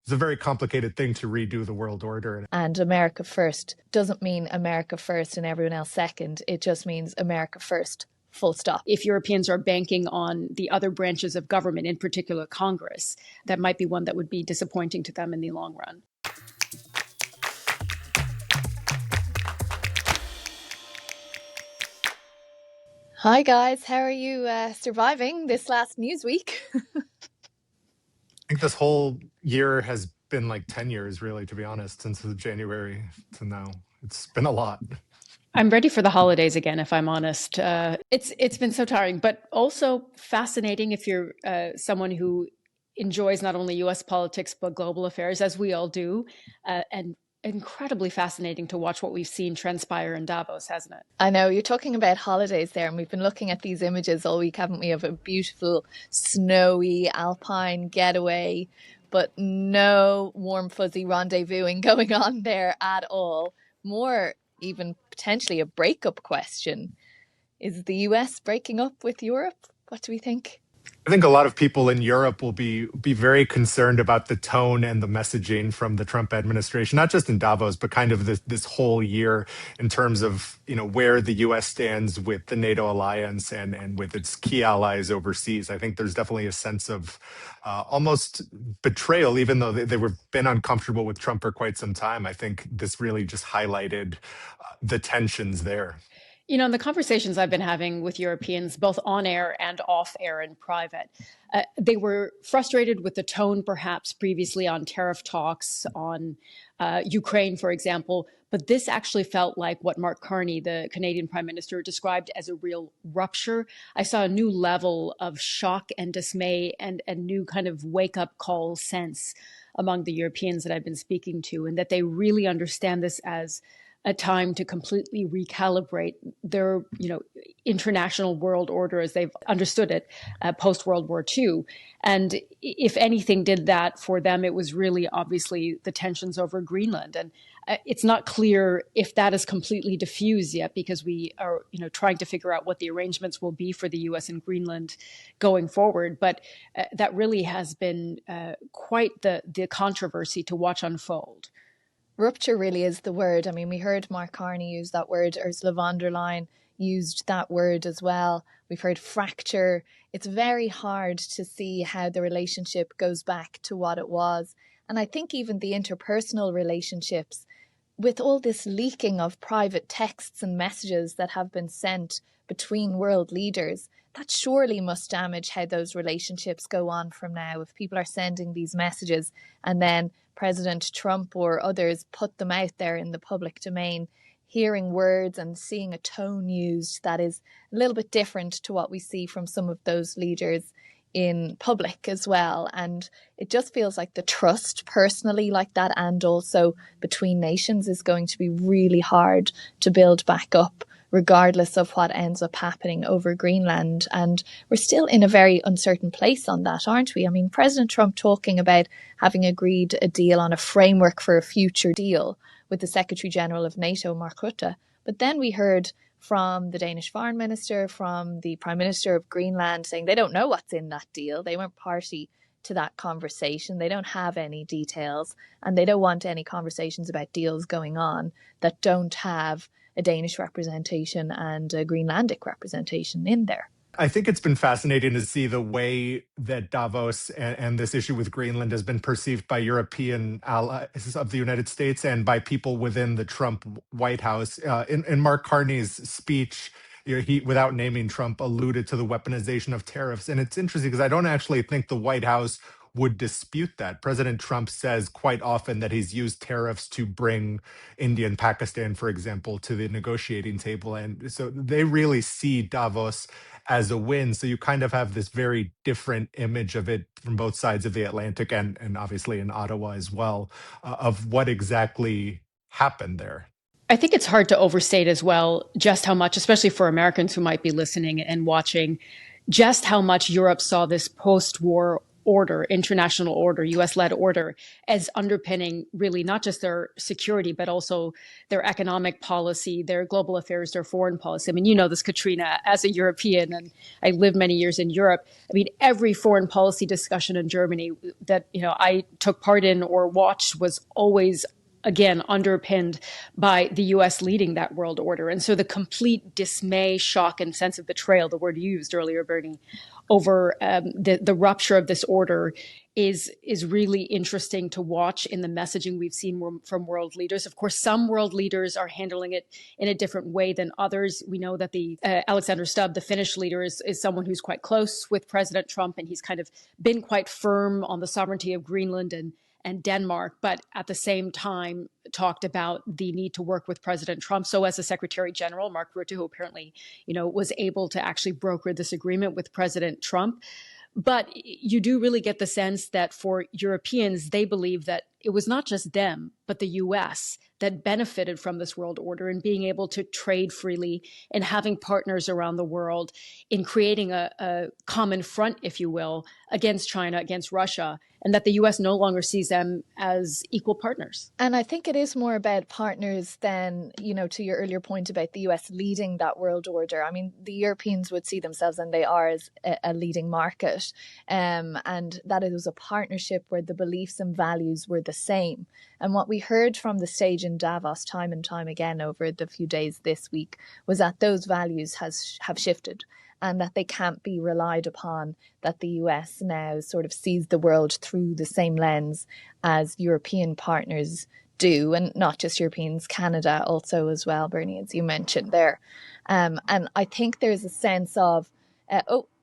It's a very complicated thing to redo the world order. And America first doesn't mean America first and everyone else second. It just means America first, full stop. If Europeans are banking on the other branches of government, in particular Congress, that might be one that would be disappointing to them in the long run. Hi guys, how are you surviving this last news week? I think this whole year has been like 10 years, really, to be honest, since January to now. It's been a lot. I'm ready for the holidays again, if I'm honest. It's been so tiring, but also fascinating if you're someone who enjoys not only U.S. politics, but global affairs, as we all do, and incredibly fascinating to watch what we've seen transpire in Davos, hasn't it? I know, you're talking about holidays there, and we've been looking at these images all week, haven't we, of a beautiful, snowy, alpine getaway, but no warm, fuzzy rendezvousing going on there at all. More even potentially a breakup question. Is the US breaking up with Europe? What do we think? I think a lot of people in Europe will be very concerned about the tone and the messaging from the Trump administration, not just in Davos, but kind of this whole year in terms of, where the U.S. stands with the NATO alliance and with its key allies overseas. I think there's definitely a sense of almost betrayal, even though they were been uncomfortable with Trump for quite some time. I think this really just highlighted the tensions there. In the conversations I've been having with Europeans, both on air and off air in private, they were frustrated with the tone perhaps previously on tariff talks on Ukraine, for example. But this actually felt like what Mark Carney, the Canadian Prime Minister, described as a real rupture. I saw a new level of shock and dismay and a new kind of wake up call sense among the Europeans that I've been speaking to, and that they really understand this as a time to completely recalibrate their, international world order as they've understood it post-World War II. And if anything did that for them, it was really obviously the tensions over Greenland. And it's not clear if that is completely diffused yet, because we are, trying to figure out what the arrangements will be for the U.S. and Greenland going forward. But that really has been quite the controversy to watch unfold. Rupture really is the word. I mean, we heard Mark Carney use that word. Ursula von der Leyen used that word as well. We've heard fracture. It's very hard to see how the relationship goes back to what it was. And I think even the interpersonal relationships, with all this leaking of private texts and messages that have been sent between world leaders, that surely must damage how those relationships go on from now. If people are sending these messages and then President Trump or others put them out there in the public domain, hearing words and seeing a tone used that is a little bit different to what we see from some of those leaders in public as well. And it just feels like the trust personally like that, and also between nations, is going to be really hard to build back up, regardless of what ends up happening over Greenland. And we're still in a very uncertain place on that, aren't we? I mean, President Trump talking about having agreed a deal on a framework for a future deal with the Secretary General of NATO, Mark Rutte. But then we heard from the Danish Foreign Minister, from the Prime Minister of Greenland, saying they don't know what's in that deal. They weren't party to that conversation. They don't have any details, and they don't want any conversations about deals going on that don't have a Danish representation and a Greenlandic representation in there. I think it's been fascinating to see the way that Davos and this issue with Greenland has been perceived by European allies of the United States and by people within the Trump White House. In Mark Carney's speech, he, without naming Trump, alluded to the weaponization of tariffs. And it's interesting because I don't actually think the White House would dispute that. President Trump says quite often that he's used tariffs to bring India and Pakistan, for example, to the negotiating table. And so they really see Davos as a win. So you kind of have this very different image of it from both sides of the Atlantic and obviously in Ottawa as well, of what exactly happened there. I think it's hard to overstate as well just how much, especially for Americans who might be listening and watching, just how much Europe saw this post-war order, international order, US-led order, as underpinning really not just their security, but also their economic policy, their global affairs, their foreign policy. I mean, you know this, Katrina, as a European, and I lived many years in Europe. I mean, every foreign policy discussion in Germany that I took part in or watched was always, again, underpinned by the US leading that world order. And so the complete dismay, shock, and sense of betrayal, the word you used earlier, Bernie, over the rupture of this order is really interesting to watch in the messaging we've seen from world leaders. Of course, some world leaders are handling it in a different way than others. We know that the Alexander Stubb, the Finnish leader, is someone who's quite close with President Trump, and he's kind of been quite firm on the sovereignty of Greenland and Denmark, but at the same time talked about the need to work with President Trump. So as a Secretary General, Mark Rutte, who apparently, was able to actually broker this agreement with President Trump. But you do really get the sense that for Europeans, they believe that it was not just them, but the US that benefited from this world order and being able to trade freely and having partners around the world in creating a common front, if you will, against China, against Russia, and that the US no longer sees them as equal partners. And I think it is more about partners than, to your earlier point about the US leading that world order. I mean, the Europeans would see themselves, and they are, as a leading market, and that it was a partnership where the beliefs and values were the same. And what we heard from the stage in Davos time and time again over the few days this week was that those values have shifted, and that they can't be relied upon, that the US now sort of sees the world through the same lens as European partners do, and not just Europeans, Canada also as well, Bernie, as you mentioned there. And I think there's a sense of,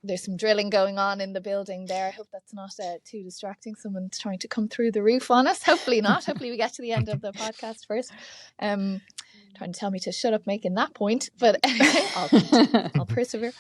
there's some drilling going on in the building there. I hope that's not too distracting. Someone's trying to come through the roof on us. Hopefully not. Hopefully we get to the end of the podcast first. Trying to tell me to shut up making that point, but I'll persevere.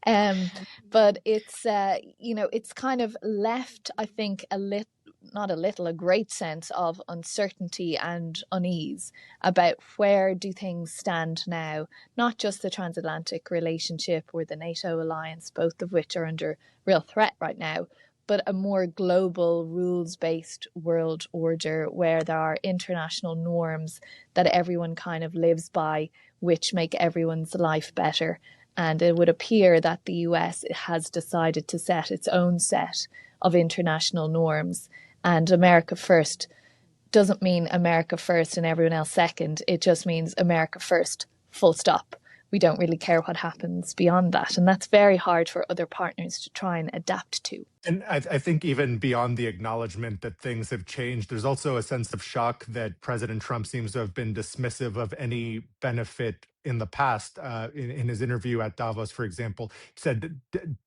But it's it's kind of left, I think, a great sense of uncertainty and unease about where do things stand now, not just the transatlantic relationship or the NATO alliance, both of which are under real threat right now, but a more global rules-based world order where there are international norms that everyone kind of lives by, which make everyone's life better. And it would appear that the US has decided to set its own set of international norms. And America first doesn't mean America first and everyone else second. It just means America first, full stop. We don't really care what happens beyond that. And that's very hard for other partners to try and adapt to. And I think even beyond the acknowledgement that things have changed, there's also a sense of shock that President Trump seems to have been dismissive of any benefit in the past. In his interview at Davos, for example, he said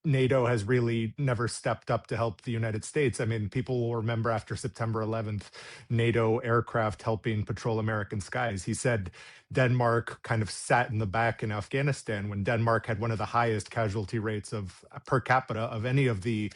NATO has really never stepped up to help the United States. I mean, people will remember after September 11th, NATO aircraft helping patrol American skies. He said Denmark kind of sat in the back in Afghanistan when Denmark had one of the highest casualty rates of per capita of any of the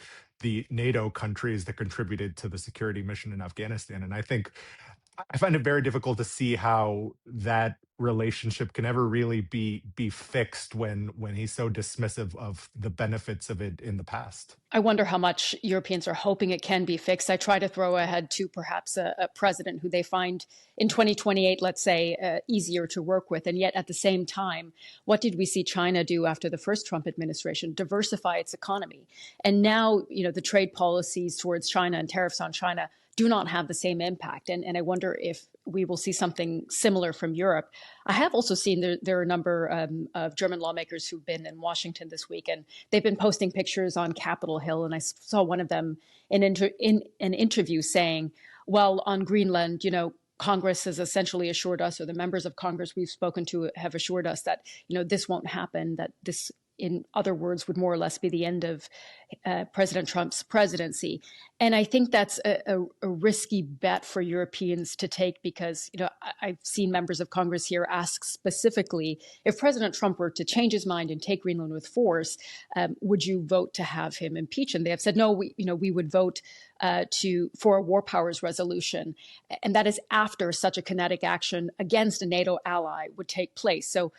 NATO countries that contributed to the security mission in Afghanistan. And I find it very difficult to see how that relationship can ever really be fixed when he's so dismissive of the benefits of it in the past. I wonder how much Europeans are hoping it can be fixed. I try to throw ahead to perhaps a president who they find in 2028, let's say, easier to work with. And yet at the same time, what did we see China do after the first Trump administration? Diversify its economy. And now, the trade policies towards China and tariffs on China do not have the same impact. And I wonder if we will see something similar from Europe. I have also seen there are a number of German lawmakers who've been in Washington this week, and they've been posting pictures on Capitol Hill. And I saw one of them in an interview saying, well, on Greenland, Congress has essentially assured us, or the members of Congress we've spoken to have assured us that, this won't happen, that this, in other words, would more or less be the end of President Trump's presidency. And I think that's a risky bet for Europeans to take because, I've seen members of Congress here ask specifically, if President Trump were to change his mind and take Greenland with force, would you vote to have him impeached? And they have said, no, we would vote for a war powers resolution. And that is after such a kinetic action against a NATO ally would take place. So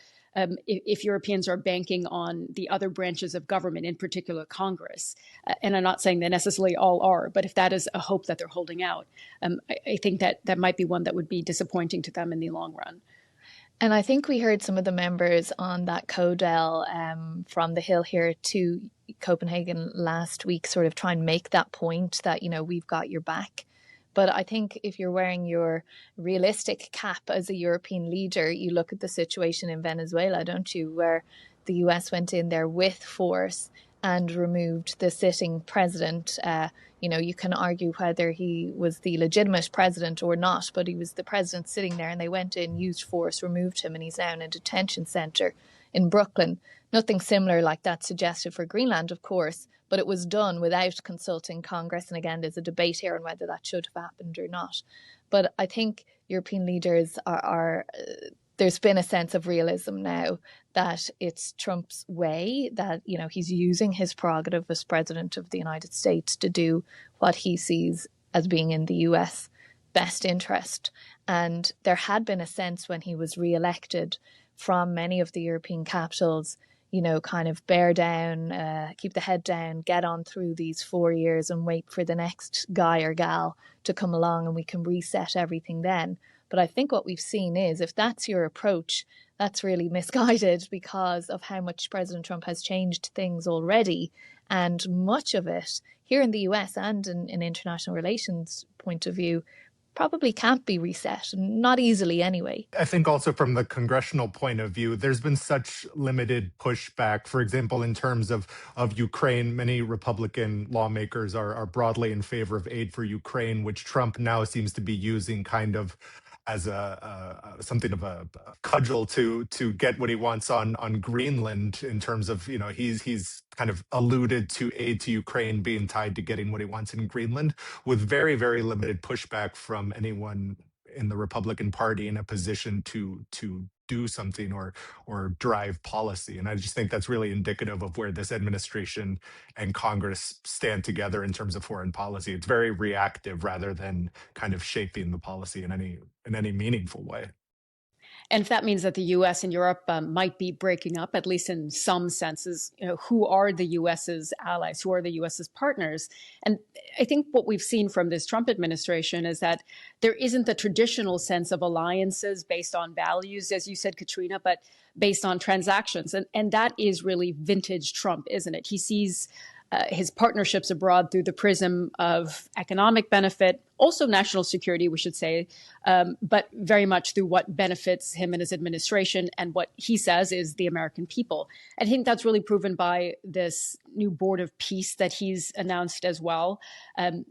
if Europeans are banking on the other branches of government, in particular Congress. And I'm not saying they necessarily all are, but if that is a hope that they're holding out, I think that might be one that would be disappointing to them in the long run. And I think we heard some of the members on that CODEL from the Hill here to Copenhagen last week sort of try and make that point that, we've got your back. But I think if you're wearing your realistic cap as a European leader, you look at the situation in Venezuela, don't you, where the US went in there with force and removed the sitting president. You can argue whether he was the legitimate president or not, but he was the president sitting there, and they went in, used force, removed him, and he's now in a detention center in Brooklyn. Nothing similar like that suggested for Greenland, of course, but it was done without consulting Congress. And again, there's a debate here on whether that should have happened or not. But I think European leaders are there's been a sense of realism now that it's Trump's way, that, he's using his prerogative as president of the United States to do what he sees as being in the US best interest. And there had been a sense when he was re-elected from many of the European capitals, kind of bear down, keep the head down, get on through these 4 years and wait for the next guy or gal to come along and we can reset everything then. But I think what we've seen is if that's your approach, that's really misguided because of how much President Trump has changed things already. And much of it here in the US and in international relations point of view probably can't be reset, not easily anyway. I think also from the congressional point of view, there's been such limited pushback. For example, in terms of Ukraine, many Republican lawmakers are broadly in favor of aid for Ukraine, which Trump now seems to be using kind of as something of a cudgel to get what he wants on Greenland, in terms of, he's kind of alluded to aid to Ukraine being tied to getting what he wants in Greenland, with very, very limited pushback from anyone in the Republican Party in a position to do something or drive policy. And I just think that's really indicative of where this administration and Congress stand together in terms of foreign policy. It's very reactive rather than kind of shaping the policy in any meaningful way. And if that means that the U.S. and Europe might be breaking up, at least in some senses, who are the U.S.'s allies? Who are the U.S.'s partners? And I think what we've seen from this Trump administration is that there isn't the traditional sense of alliances based on values, as you said, Katrina, but based on transactions. And that is really vintage Trump, isn't it? He sees his partnerships abroad through the prism of economic benefit, also national security, we should say, but very much through what benefits him and his administration and what he says is the American people. I think that's really proven by this new Board of Peace that he's announced as well.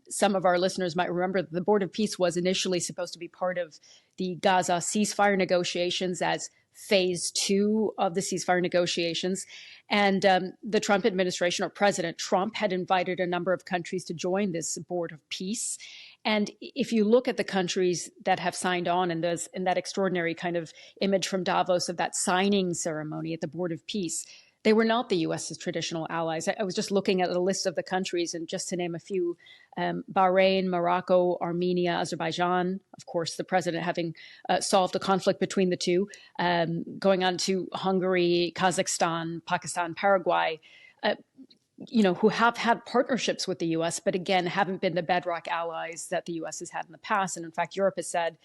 Some of our listeners might remember that the Board of Peace was initially supposed to be part of the Gaza ceasefire negotiations as phase 2 of the ceasefire negotiations. And the Trump administration, or President Trump, had invited a number of countries to join this Board of Peace. And if you look at the countries that have signed on in that extraordinary kind of image from Davos of that signing ceremony at the Board of Peace, they were not the U.S.'s traditional allies. I was just looking at a list of the countries, and just to name a few, Bahrain, Morocco, Armenia, Azerbaijan, of course, the president having solved the conflict between the two, going on to Hungary, Kazakhstan, Pakistan, Paraguay, who have had partnerships with the U.S., but again, haven't been the bedrock allies that the U.S. has had in the past. And in fact, Europe has said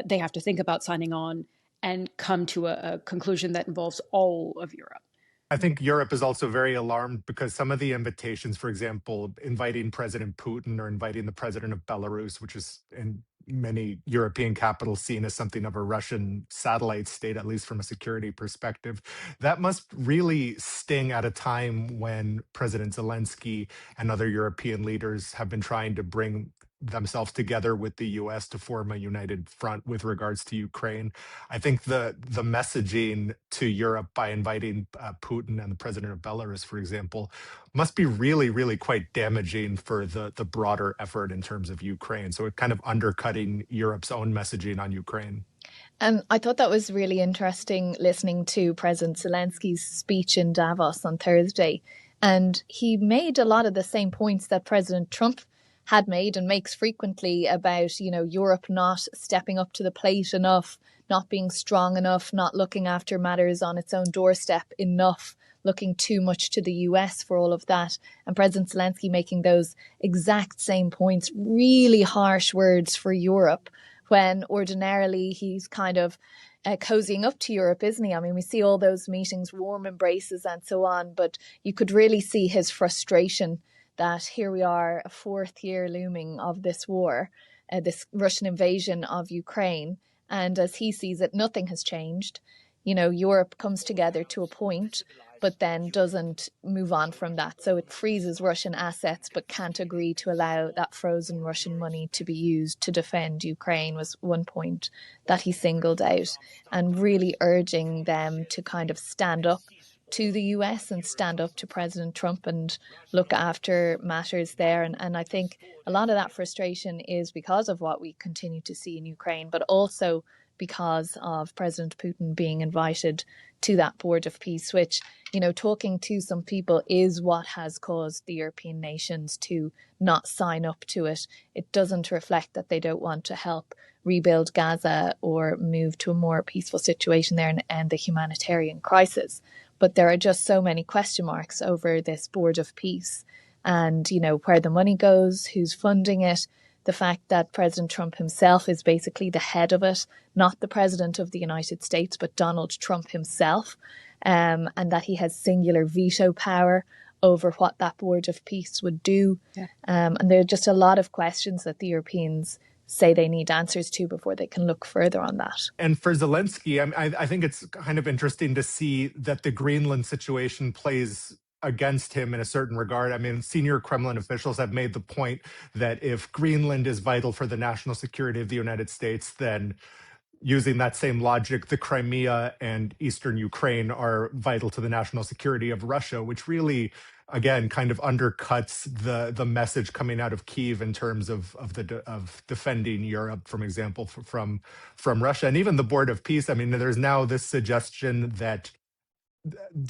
they have to think about signing on and come to a conclusion that involves all of Europe. I think Europe is also very alarmed because some of the invitations, for example, inviting President Putin or inviting the president of Belarus, which is in many European capitals seen as something of a Russian satellite state, at least from a security perspective, that must really sting at a time when President Zelensky and other European leaders have been trying to bring themselves together with the US to form a united front with regards to Ukraine. I think the messaging to Europe by inviting Putin and the president of Belarus, for example, must be really, really quite damaging for the broader effort in terms of Ukraine. So it kind of undercutting Europe's own messaging on Ukraine. And I thought that was really interesting listening to President Zelensky's speech in Davos on Thursday. And he made a lot of the same points that President Trump had made and makes frequently about, Europe not stepping up to the plate enough, not being strong enough, not looking after matters on its own doorstep enough, looking too much to the US for all of that. And President Zelensky making those exact same points, really harsh words for Europe, when ordinarily he's kind of cozying up to Europe, isn't he? I mean, we see all those meetings, warm embraces and so on, but you could really see his frustration that here we are, a fourth year looming of this war, this Russian invasion of Ukraine. And as he sees it, nothing has changed. You know, Europe comes together to a point, but then doesn't move on from that. So it freezes Russian assets, but can't agree to allow that frozen Russian money to be used to defend Ukraine, was one point that he singled out, and really urging them to kind of stand up to the US and stand up to President Trump and look after matters there. And I think a lot of that frustration is because of what we continue to see in Ukraine, but also because of President Putin being invited to that board of peace, which, you know, talking to some people is what has caused the European nations to not sign up to it. It doesn't reflect that they don't want to help rebuild Gaza or move to a more peaceful situation there and end the humanitarian crisis. But there are just so many question marks over this board of peace and, you know, where the money goes, who's funding it, the fact that President Trump himself is basically the head of it, not the president of the United States, but Donald Trump himself, and that he has singular veto power over what that board of peace would do. Yeah. And there are just a lot of questions that the Europeans say they need answers to before they can look further on that. And for Zelensky, I think it's kind of interesting to see that the Greenland situation plays against him in a certain regard. I mean, senior Kremlin officials have made the point that if Greenland is vital for the national security of the United States, then using that same logic, the Crimea and Eastern Ukraine are vital to the national security of Russia, which really, again, kind of undercuts the message coming out of Kyiv in terms of defending Europe, for example, from Russia. And even the Board of Peace, I mean, there's now this suggestion that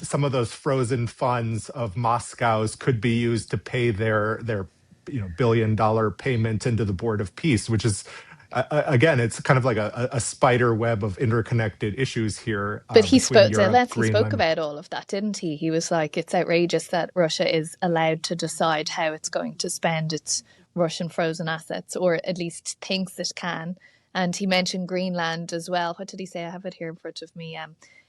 some of those frozen funds of Moscow's could be used to pay their $1 billion payment into the Board of Peace, which is again, it's kind of like a spider web of interconnected issues here. But Zelensky spoke about all of that, didn't he? He was like, it's outrageous that Russia is allowed to decide how it's going to spend its Russian frozen assets, or at least thinks it can. And he mentioned Greenland as well. What did he say? I have it here in front of me.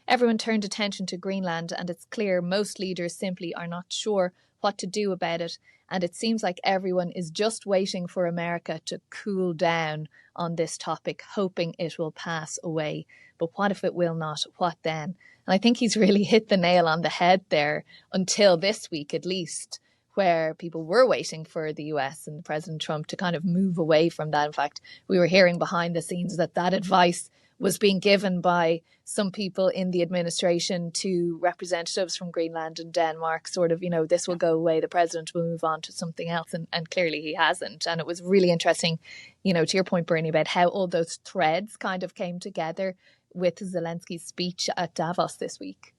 Everyone turned attention to Greenland, and it's clear most leaders simply are not sure what to do about it. And it seems like everyone is just waiting for America to cool down on this topic, hoping it will pass away. But what if it will not? What then? And I think he's really hit the nail on the head there, until this week at least, where people were waiting for the US and President Trump to kind of move away from that. In fact, we were hearing behind the scenes that advice was being given by some people in the administration to representatives from Greenland and Denmark, sort of, this will go away, the president will move on to something else. And clearly he hasn't. And it was really interesting, to your point, Bernie, about how all those threads kind of came together with Zelensky's speech at Davos this week.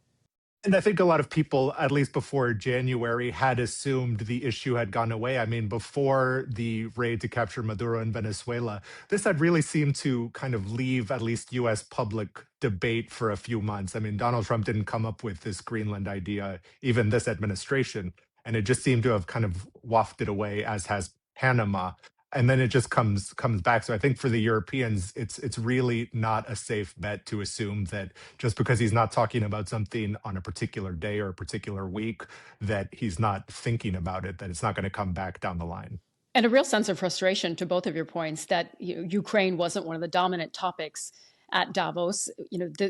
And I think a lot of people, at least before January, had assumed the issue had gone away. I mean, before the raid to capture Maduro in Venezuela, this had really seemed to kind of leave at least US public debate for a few months. I mean, Donald Trump didn't come up with this Greenland idea, even this administration, and it just seemed to have kind of wafted away, as has Panama. And then it just comes back. So I think for the Europeans, it's really not a safe bet to assume that just because he's not talking about something on a particular day or a particular week, that he's not thinking about it, that it's not going to come back down the line. And a real sense of frustration to both of your points that Ukraine wasn't one of the dominant topics at Davos.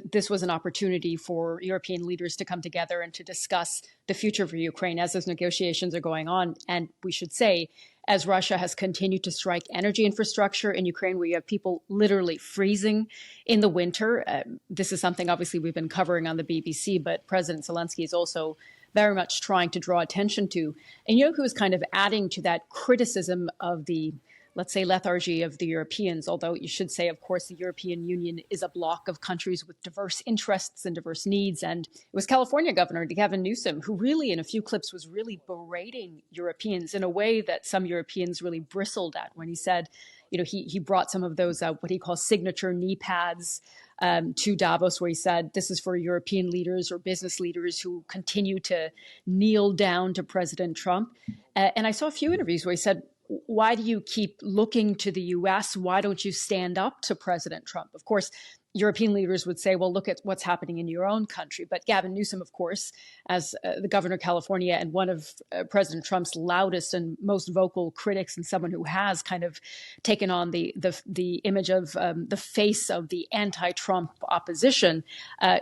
This was an opportunity for European leaders to come together and to discuss the future for Ukraine as those negotiations are going on. And we should say, as Russia has continued to strike energy infrastructure in Ukraine, where you have people literally freezing in the winter. This is something obviously we've been covering on the BBC, but President Zelensky is also very much trying to draw attention to. And who is kind of adding to that criticism of the, let's say, lethargy of the Europeans, although you should say, of course, the European Union is a bloc of countries with diverse interests and diverse needs. And it was California Governor Gavin Newsom who really, in a few clips, was really berating Europeans in a way that some Europeans really bristled at when he said, he brought some of those, what he calls signature knee pads to Davos, where he said this is for European leaders or business leaders who continue to kneel down to President Trump. And I saw a few interviews where he said, why do you keep looking to the US? Why don't you stand up to President Trump? Of course, European leaders would say, well, look at what's happening in your own country. But Gavin Newsom, of course, as the governor of California and one of President Trump's loudest and most vocal critics, and someone who has kind of taken on the image of the face of the anti-Trump opposition,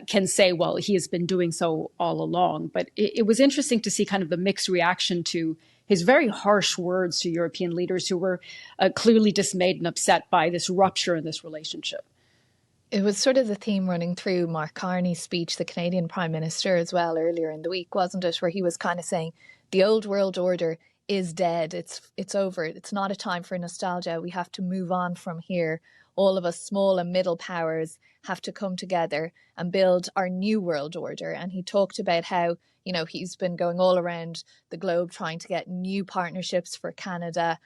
can say, well, he has been doing so all along. But it was interesting to see kind of the mixed reaction to his very harsh words to European leaders who were clearly dismayed and upset by this rupture in this relationship. It was sort of the theme running through Mark Carney's speech, the Canadian Prime Minister, as well, earlier in the week, wasn't it? Where he was kind of saying the old world order is dead. It's over. It's not a time for nostalgia. We have to move on from here. All of us small and middle powers have to come together and build our new world order. And he talked about how, you know, he's been going all around the globe trying to get new partnerships for Canada,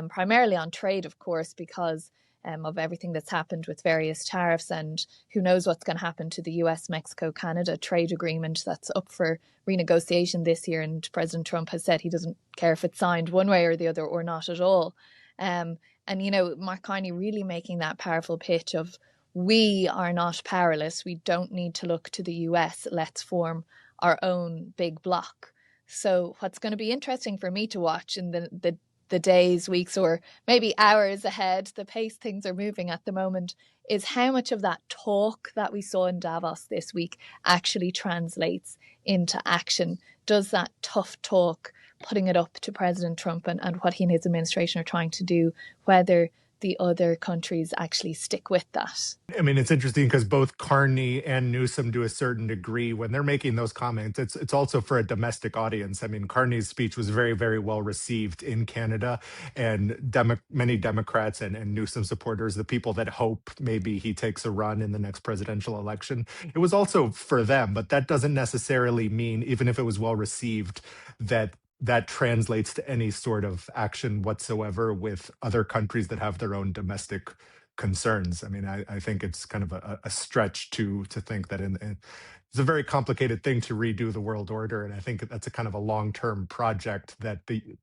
primarily on trade, of course, because of everything that's happened with various tariffs, and who knows what's going to happen to the US-Mexico-Canada trade agreement that's up for renegotiation this year. And President Trump has said he doesn't care if it's signed one way or the other or not at all. And, you know, Mark Carney really making that powerful pitch of, we are not powerless. We don't need to look to the US. Let's form our own big bloc. So what's going to be interesting for me to watch in the days, weeks, or maybe hours ahead, the pace things are moving at the moment, is how much of that talk that we saw in Davos this week actually translates into action. Does that tough talk, putting it up to President Trump and what he and his administration are trying to do, whether the other countries actually stick with that? I mean, it's interesting because both Carney and Newsom, to a certain degree, when they're making those comments, it's also for a domestic audience. I mean, Carney's speech was very, very well received in Canada, and many Democrats and Newsom supporters, the people that hope maybe he takes a run in the next presidential election, it was also for them. But that doesn't necessarily mean, even if it was well received, that translates to any sort of action whatsoever with other countries that have their own domestic concerns. I mean, I think it's kind of a stretch to think that it's a very complicated thing to redo the world order. And I think that's a kind of a long-term project that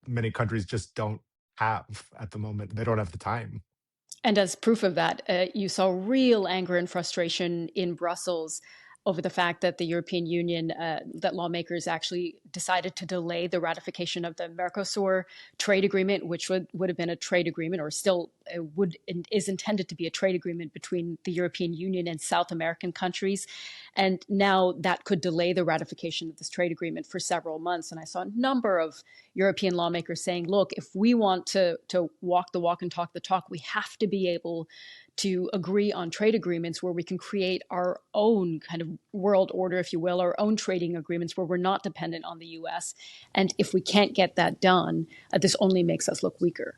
many countries just don't have at the moment. They don't have the time. And as proof of that, you saw real anger and frustration in Brussels over the fact that the European Union, that lawmakers actually decided to delay the ratification of the Mercosur trade agreement, which would have been a trade agreement, or still is intended to be a trade agreement between the European Union and South American countries. And now that could delay the ratification of this trade agreement for several months. And I saw a number of European lawmakers saying, look, if we want to walk the walk and talk the talk, we have to be able to agree on trade agreements where we can create our own kind of world order, if you will, our own trading agreements where we're not dependent on the US. And if we can't get that done, this only makes us look weaker.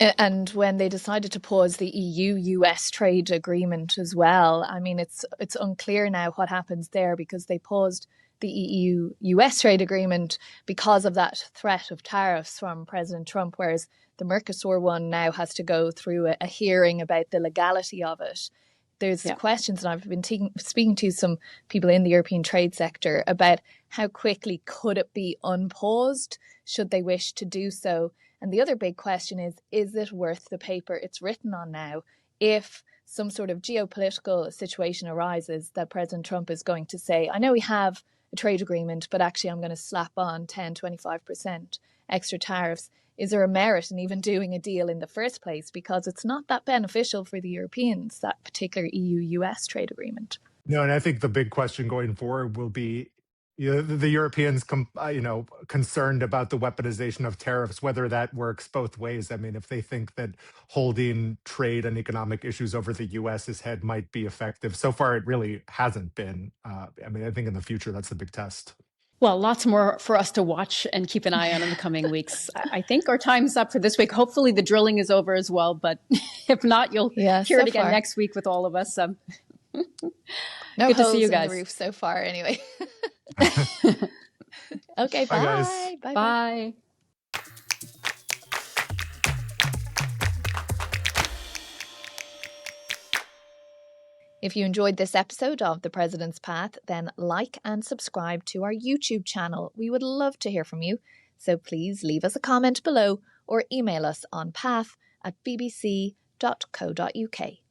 And when they decided to pause the EU-US trade agreement as well, I mean, it's unclear now what happens there, because they paused the EU-US trade agreement because of that threat of tariffs from President Trump, whereas the Mercosur one now has to go through a hearing about the legality of it. There's questions, and I've been speaking to some people in the European trade sector about how quickly could it be unpaused, should they wish to do so. And the other big question is it worth the paper it's written on now if some sort of geopolitical situation arises that President Trump is going to say, I know we have a trade agreement, but actually I'm going to slap on 10, 25% extra tariffs. Is there a merit in even doing a deal in the first place? Because it's not that beneficial for the Europeans, that particular EU-US trade agreement. No, and I think the big question going forward will be, the Europeans, concerned about the weaponization of tariffs, whether that works both ways. I mean, if they think that holding trade and economic issues over the US's head might be effective, so far it really hasn't been. I think in the future that's the big test. Well, lots more for us to watch and keep an eye on in the coming weeks. I think our time's up for this week. Hopefully the drilling is over as well, but if not, you'll hear it again next week with all of us. No good to see you guys. In the roof so far, anyway. Okay, bye. Guys. Bye. Bye. If you enjoyed this episode of The President's Path, then like and subscribe to our YouTube channel. We would love to hear from you, so please leave us a comment below or email us on path@bbc.co.uk.